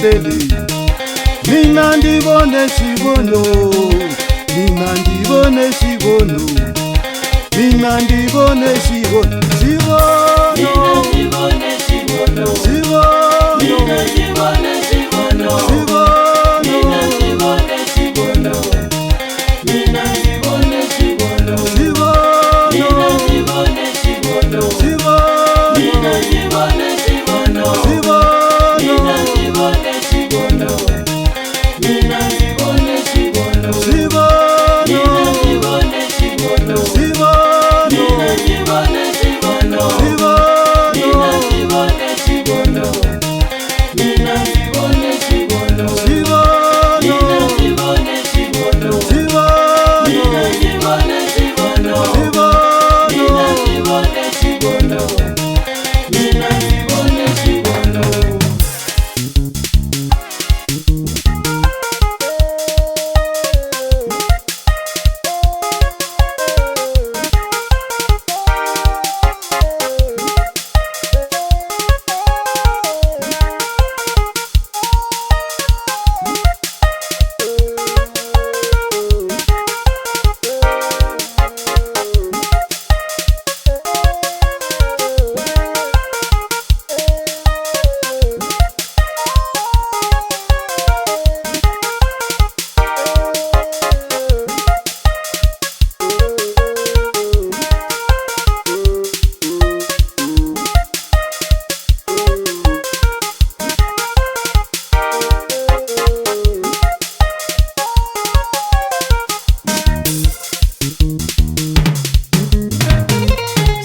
ndiyetele. Mina ndibone shibono, mina ndibone shibono, mina ndibone shibono, shibono, ndibone shibono, shibono, mina ndibone shibono, shibono, ndibone shibono, mina ndibone shibono, shibono, ndibone shibono, shibono, mina ndibone shibono, shibono, ndibone shibono, mina ndibone shibono, shibono, ndibone shibono, shibono, ndibone shibono, shibono, ndibone shibono, mina ndibone shibono, shibono, ndibone shibono, shibono, ndibone shibono, shibono, ndibone shibono, mina ndibone shibono.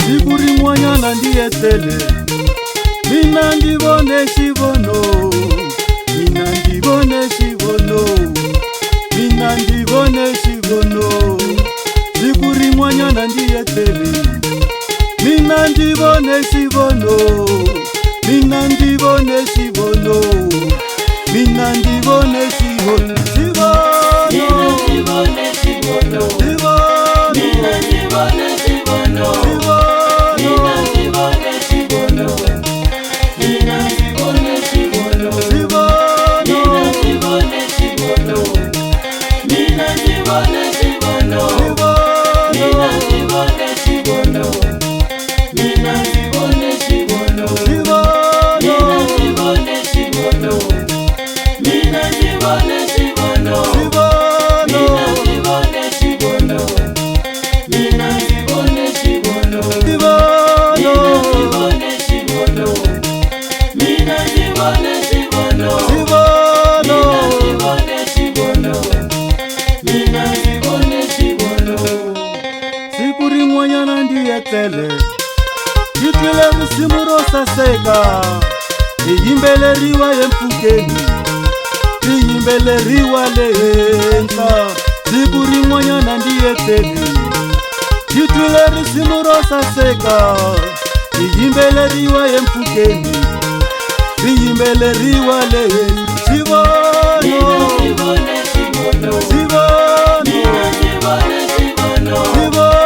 Siburi mwanyana ndiyetele. Mina ndibone shibono, mina ndibone shibono, mina ndibone shibono. Siburi mwanyana ndiyetele. Mina ndibone shibono, mina ndibone shibono, mina ndibone shibono, shibono, Ndibone shibono, shibono, ndibone shibono, shibono, ndibone shibono, ndibone shibono, shibono, ndibone shibono, ndibone shibono, shibono, ndibone shibono, ndibone shibono, shibono, ndibone shibono, ndibone shibono, shibono, ndibone shibono, mina ndibone shibono, shibono, ndibone shibono, mina ndibone shibono, shibono, ndibone shibono, mina ndibone shibono. Siburi mwanyana ndiyetele. Yitwile risimu rosaseka, iyimbeleriwa yemfukeni, iyimbeleriwa lehenhla. Siburi mwanyana ndiyetele. Yitwile risimu rosaseka, iyimbeleriwa yemfukeni, iyimbeleriwa lehenhla. Shibono, Ndibone shibono, shibono, ndibone shibono, shibono,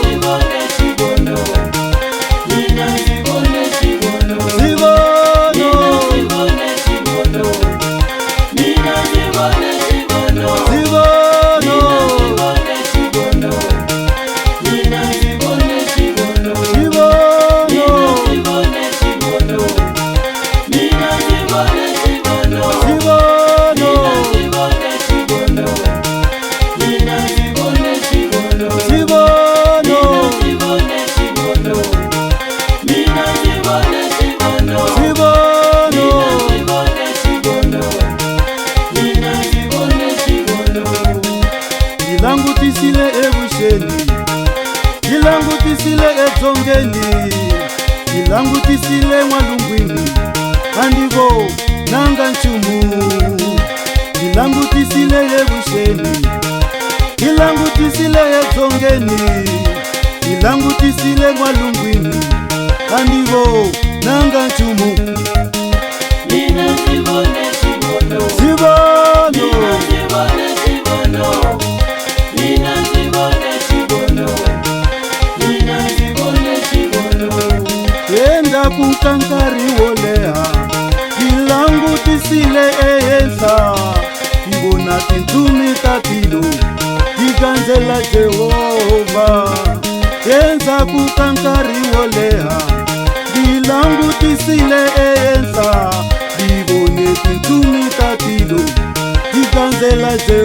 ndibone shibono, mina ndibone shibono, shibono, ndibone shibono, mina ndibone shibono, shibono, ndibone shibono, mina ndibone shibono, shibono, ndibone shibono, mina ndibone shibono, shibono, ndibone shibono, mina ndibone shibono, shibono, ndibone shibono, mina ndibone shibono, shibono, ndibone shibono, mina ndibone shibono. ilangutisile ebusheni, ilangutisile edzongeni, ilangutisile mwalungwini, andivo nanga nchumu. Ilangutisile ebusheni, ilangutisile edzongeni, ilangutisile mwalungwini, andivo nanga nchumu. Mina ndibone shibono, Shibono, ndibone shibono, mina ndibone shibono, mina ndibone shibono. yenda kukankari woleha, ilangutisile langutisile ehenhla ngibona tintshumi ta tilo tigandzela Jehova endzhaku ka nkarhi wo leha ngilangutisile ehenhla ngibone tintshumi ta tilo tigandzela Jehova